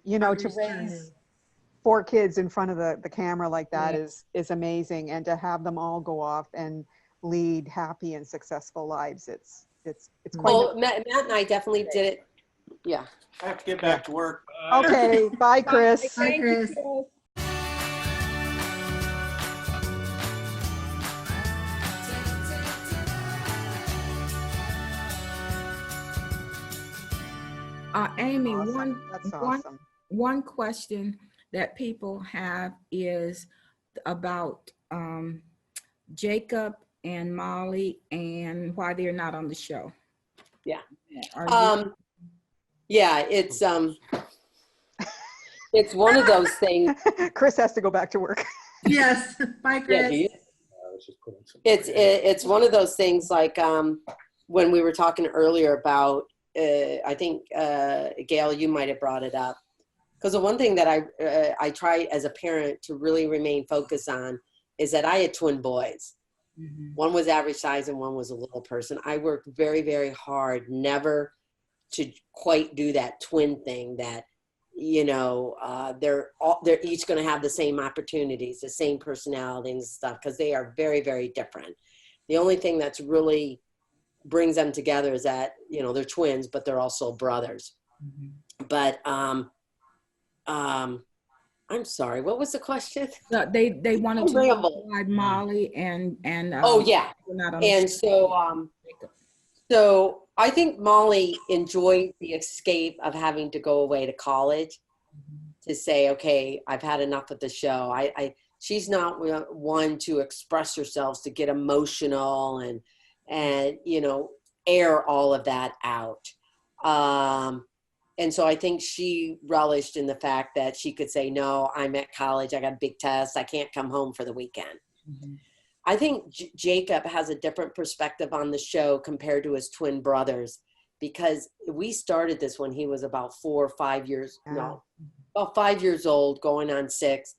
you know, to raise 4 kids in front of the camera like that is amazing. And to have them all go off and lead happy and successful lives, it's quite. Well, Matt and I definitely did it. Yeah. I have to get back to work. Okay. Bye, Chris. Bye, Chris. Amy, That's awesome. one question that people have is about Jacob and Molly and why they're not on the show. Yeah. Yeah, it's one of those things. Chris has to go back to work. Yes. Bye, Chris. Yeah, it's one of those things like when we were talking earlier about, I think, Gayle, you might have brought it up. Because the one thing that I try as a parent to really remain focused on is that I had twin boys. Mm-hmm. One was average size and one was a little person. I worked very, very hard never to quite do that twin thing that, you know, they're each going to have the same opportunities, the same personalities and stuff, because they are very, very different. The only thing that's really brings them together is that, you know, they're twins, but they're also brothers. Mm-hmm. But I'm sorry, what was the question? They wanted to know why Molly and oh yeah, and so I think Molly enjoyed the escape of having to go away to college, to say, okay, I've had enough of the show. She's not one to express herself, to get emotional and you know, air all of that out. And so I think she relished in the fact that she could say, no, I'm at college. I got a big test. I can't come home for the weekend. Mm-hmm. I think Jacob has a different perspective on the show compared to his twin brothers, because we started this when he was about 4 or 5 years, about 5 years old, going on 6.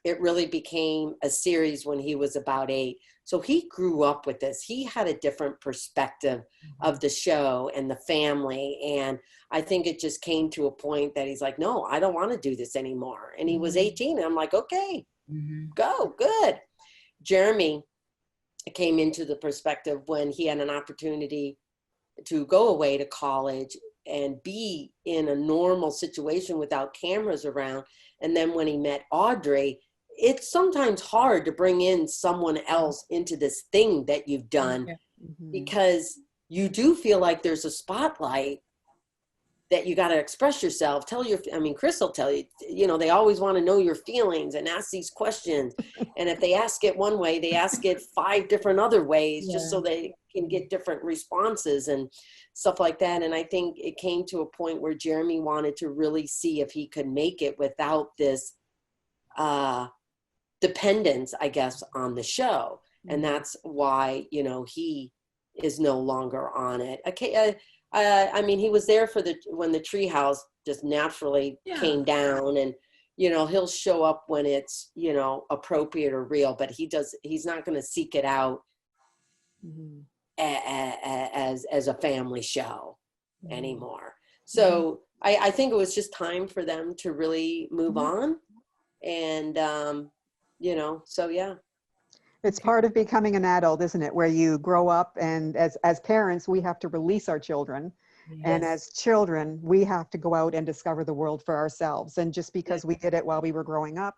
It really became a series when he was about 8. So he grew up with this. He had a different perspective of the show and the family. And I think it just came to a point that he's like, no, I don't want to do this anymore. And he was 18. And I'm like, okay, go, good. Jeremy came into the perspective when he had an opportunity to go away to college and be in a normal situation without cameras around. And then when he met Audrey, it's sometimes hard to bring in someone else into this thing that you've done, because you do feel like there's a spotlight that you got to express yourself. Chris will tell you, you know, they always want to know your feelings and ask these questions. And if they ask it one way, they ask it 5 different other ways, just so they can get different responses and stuff like that. And I think it came to a point where Jeremy wanted to really see if he could make it without this, dependence, I guess, on the show. And that's why, you know, he is no longer on it. Okay, I mean, he was there for when the treehouse just naturally came down, and, you know, he'll show up when it's, you know, appropriate or real, but he's not going to seek it out as a family show anymore. So I think it was just time for them to really move on. And, you know, so yeah. It's part of becoming an adult, isn't it? Where you grow up, and as parents, we have to release our children. Yes. And as children, we have to go out and discover the world for ourselves. And just because we did it while we were growing up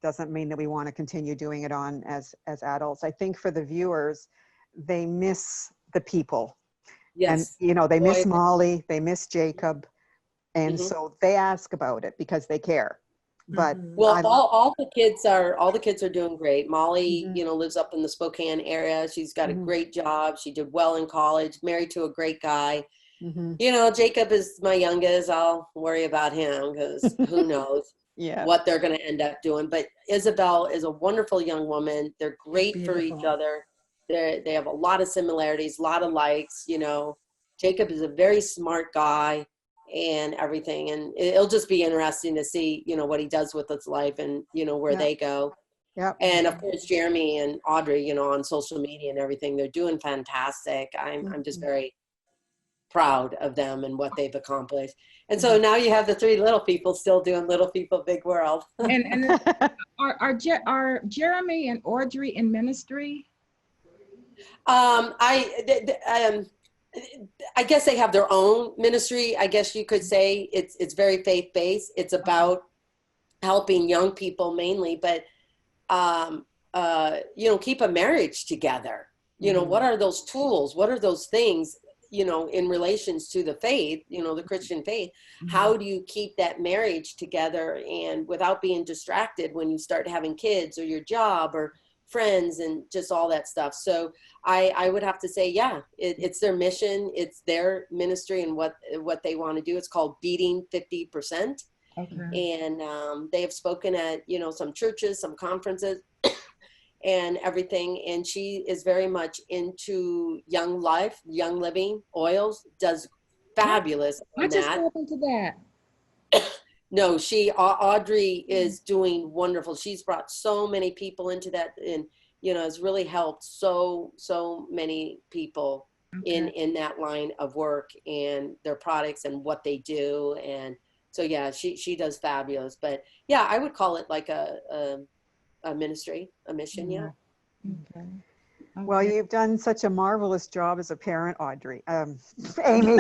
doesn't mean that we want to continue doing it on as adults. I think for the viewers, they miss the people. Yes. And, you know, they miss Molly, they miss Jacob. And so they ask about it because they care. But well, all the kids are doing great. Molly, you know, lives up in the Spokane area. She's got a great job. She did well in college, married to a great guy. You know, Jacob is my youngest. I'll worry about him because who knows what they're going to end up doing. But Isabel is a wonderful young woman. They're great for each other. They have a lot of similarities, a lot of likes. You know, Jacob is a very smart guy and everything, and it'll just be interesting to see, you know, what he does with his life and, you know, where they go. And of course, Jeremy and Audrey, you know, on social media and everything, they're doing fantastic. I'm just very proud of them and what they've accomplished. And so now you have the three little people still doing Little People Big World. And are Jeremy and Audrey in ministry? I guess they have their own ministry. I guess you could say it's very faith-based. It's about helping young people mainly, but keep a marriage together. What are those tools? What are those things, in relations to the faith, the Christian faith? How do you keep that marriage together and without being distracted when you start having kids or your job or friends and just all that stuff? So I would have to say, yeah, it's their mission. It's their ministry and what they want to do. It's called Beating 50%. Okay. And they have spoken at, some churches, some conferences and everything. And she is very much into young life, young living, oils, does fabulous on I just that. happened to that. No, Audrey is doing wonderful. She's brought so many people into that and, has really helped so many people in that line of work and their products and what they do. And so, yeah, she does fabulous. But yeah, I would call it like a ministry, a mission. Yeah. Okay. Well, you've done such a marvelous job as a parent, Audrey. Amy,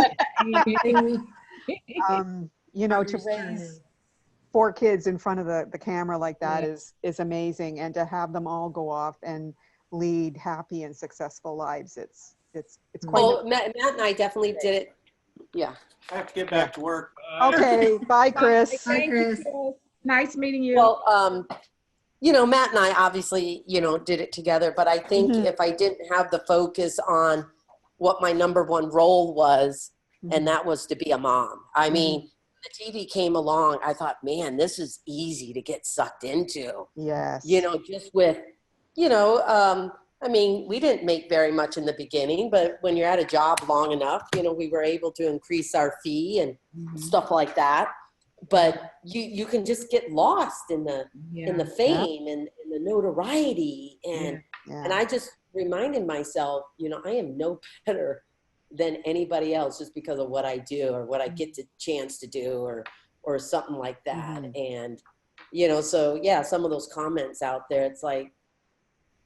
to raise 4 kids in front of the camera like that is amazing. And to have them all go off and lead happy and successful lives, it's quite. Well, Matt and I definitely did it. Yeah. I have to get back to work. Okay. Bye, Chris. Thank you, Chris. Nice meeting you. Well, Matt and I obviously, did it together, but I think if I didn't have the focus on what my number one role was, and that was to be a mom. I mean, the TV came along, I thought, man, this is easy to get sucked into. Yes. Just with, we didn't make very much in the beginning, but when you're at a job long enough, we were able to increase our fee and stuff like that. But you can just get lost in the fame and the notoriety. And I just reminded myself, I am no better than anybody else just because of what I do or what I get the chance to do or something like that. And, so yeah, some of those comments out there, it's like,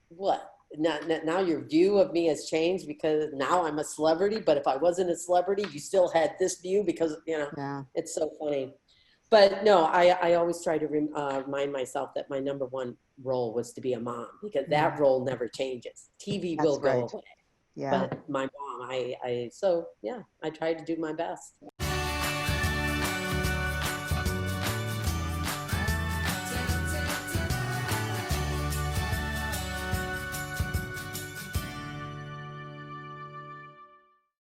what? Now your view of me has changed because now I'm a celebrity, but if I wasn't a celebrity, you still had this view because, it's so funny. But no, I always try to remind myself that my number one role was to be a mom because that role never changes. TV will go away. Yeah. But my mom, I tried to do my best.